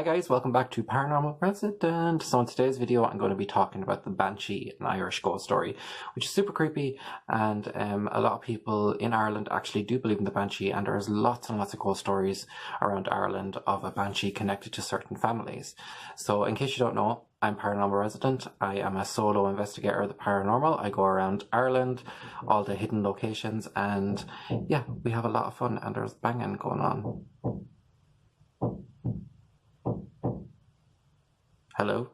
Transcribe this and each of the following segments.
Hi guys, welcome back to Paranormal Resident. So in today's video I'm going to be talking about the Banshee, an Irish ghost story, which is super creepy, and a lot of people in Ireland actually do believe in the Banshee, and there's lots and lots of ghost stories around Ireland of a Banshee connected to certain families. So in case you don't know, I'm Paranormal Resident. I am a solo investigator of the paranormal. I go around Ireland, all the hidden locations, and yeah, we have a lot of fun, and there's banging going on. Hello?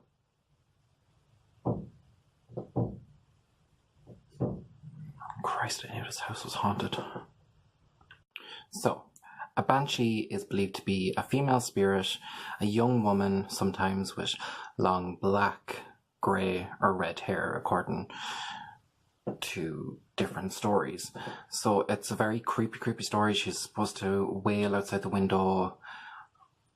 Christ, I knew this house was haunted. So, a banshee is believed to be a female spirit, a young woman, sometimes with long black, grey or red hair, according to different stories. So it's a very creepy story. She's supposed to wail outside the window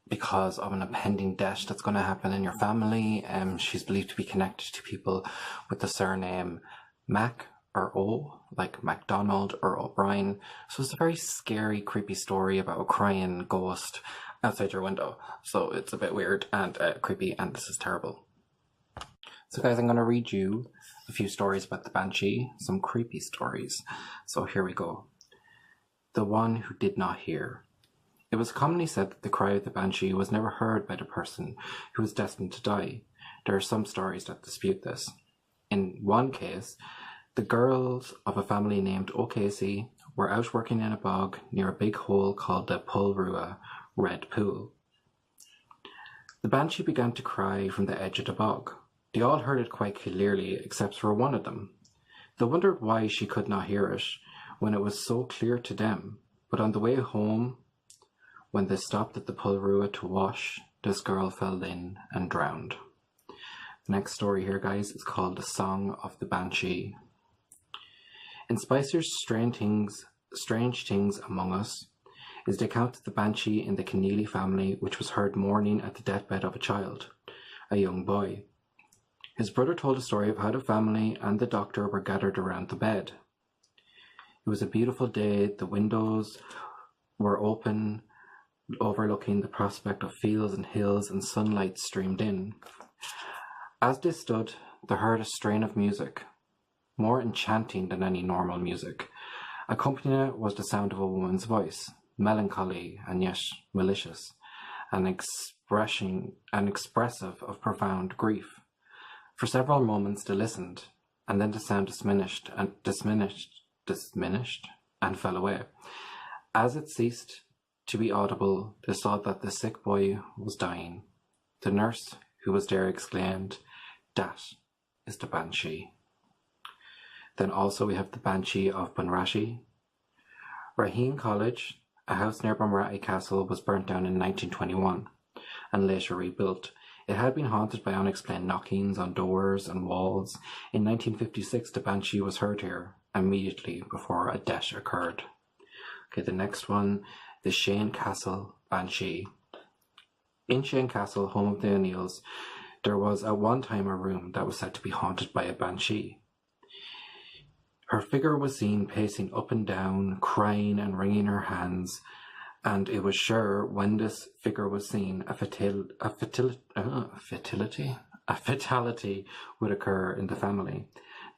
because of an impending death that's going to happen in your family. She's believed to be connected to people with the surname Mac or O, like MacDonald or O'Brien. So it's a very scary, creepy story about a crying ghost outside your window. So it's a bit weird and creepy, and this is terrible. So guys, I'm going to read you a few stories about the Banshee, some creepy stories. So here we go. The One Who Did Not Hear. It was commonly said that the cry of the Banshee was never heard by the person who was destined to die. There are some stories that dispute this. In one case, the girls of a family named O'Casey were out working in a bog near a big hole called the Pulrua Red Pool. The Banshee began to cry from the edge of the bog. They all heard it quite clearly except for one of them. They wondered why she could not hear it when it was so clear to them, but on the way home, when they stopped at the Pulrua to wash, this girl fell in and drowned. The next story here, guys, is called The Song of the Banshee. In Spicer's Strange Things Among Us is the account of the Banshee in the Keneally family, which was heard mourning at the deathbed of a child, a young boy. His brother told a story of how the family and the doctor were gathered around the bed. It was a beautiful day. The windows were open, overlooking the prospect of fields and hills, and sunlight streamed in. As they stood, they heard a strain of music, more enchanting than any normal music. Accompanying it was the sound of a woman's voice, melancholy and yet malicious, and expressive of profound grief. For several moments they listened, and then the sound diminished and fell away. As it ceased to be audible, they saw that the sick boy was dying. The nurse who was there exclaimed, "That is the Banshee." Then also we have the Banshee of Banshee. Raheen College, a house near Bunratty Castle, was burnt down in 1921 and later rebuilt. It had been haunted by unexplained knockings on doors and walls. In 1956, the Banshee was heard here immediately before a death occurred. Okay, the next one, the Shane Castle Banshee. In Shane Castle, home of the O'Neills, there was at one time a room that was said to be haunted by a Banshee. Her figure was seen pacing up and down, crying and wringing her hands, and it was sure when this figure was seen, a fatality would occur in the family.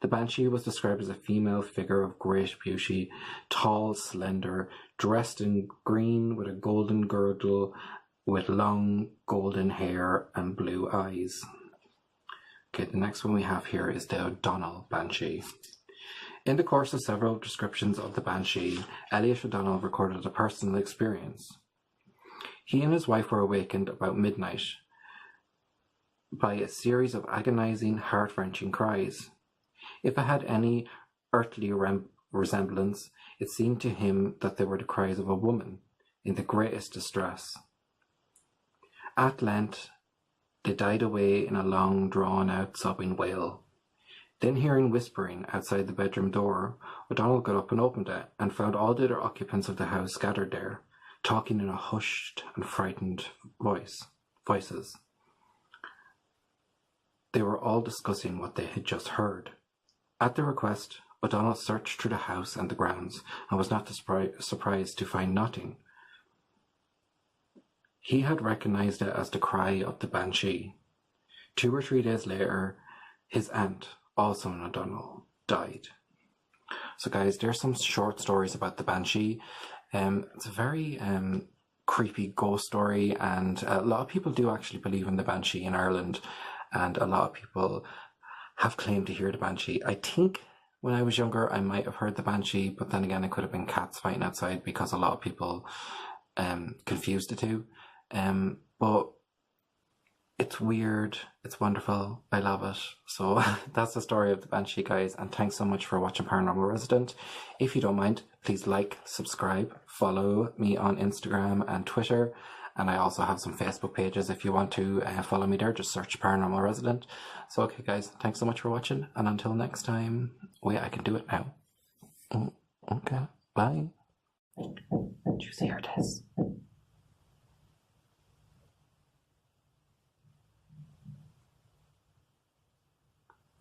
The Banshee was described as a female figure of great beauty, tall, slender, dressed in green with a golden girdle, with long golden hair and blue eyes. Okay, the next one we have here is the O'Donnell Banshee. In the course of several descriptions of the Banshee, Elliot O'Donnell recorded a personal experience. He and his wife were awakened about midnight by a series of agonizing, heart-wrenching cries. If it had any earthly resemblance, it seemed to him that they were the cries of a woman in the greatest distress. At length, they died away in a long, drawn-out, sobbing wail. Then, hearing whispering outside the bedroom door, O'Donnell got up and opened it, and found all the other occupants of the house gathered there, talking in a hushed and frightened voices. They were all discussing what they had just heard. At their request, O'Donnell searched through the house and the grounds, and was not surprised to find nothing. He had recognized it as the cry of the Banshee. 2 or 3 days later, his aunt, also in O'Donnell, died. So guys, there's some short stories about the Banshee. It's a very creepy ghost story, and a lot of people do actually believe in the Banshee in Ireland, and a lot of people have claimed to hear the Banshee. I think when I was younger I might have heard the Banshee, but then again it could have been cats fighting outside, because a lot of people confused the two. But it's weird, it's wonderful, I love it. So that's the story of the Banshee, guys, and thanks so much for watching Paranormal Resident. If you don't mind, please like, subscribe, follow me on Instagram and Twitter, and I also have some Facebook pages if you want to follow me there. Just search Paranormal Resident. So okay guys, thanks so much for watching, and until next time. Wait, I can do it now. Okay, bye. Did you hear this?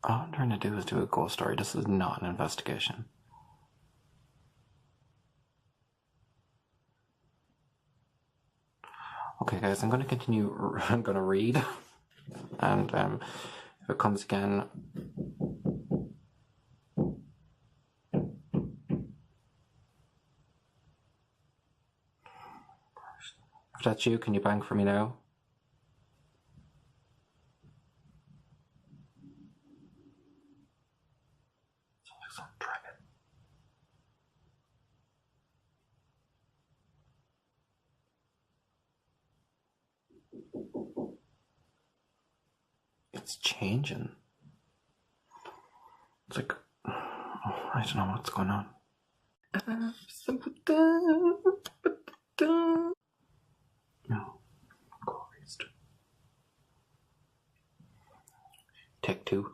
All I'm trying to do is do a ghost story. This is not an investigation. Okay guys, I'm going to continue. I'm going to read, and if it comes again, if that's you, can you bang for me now? It's changing. It's like, I don't know what's going on. No, Take 2.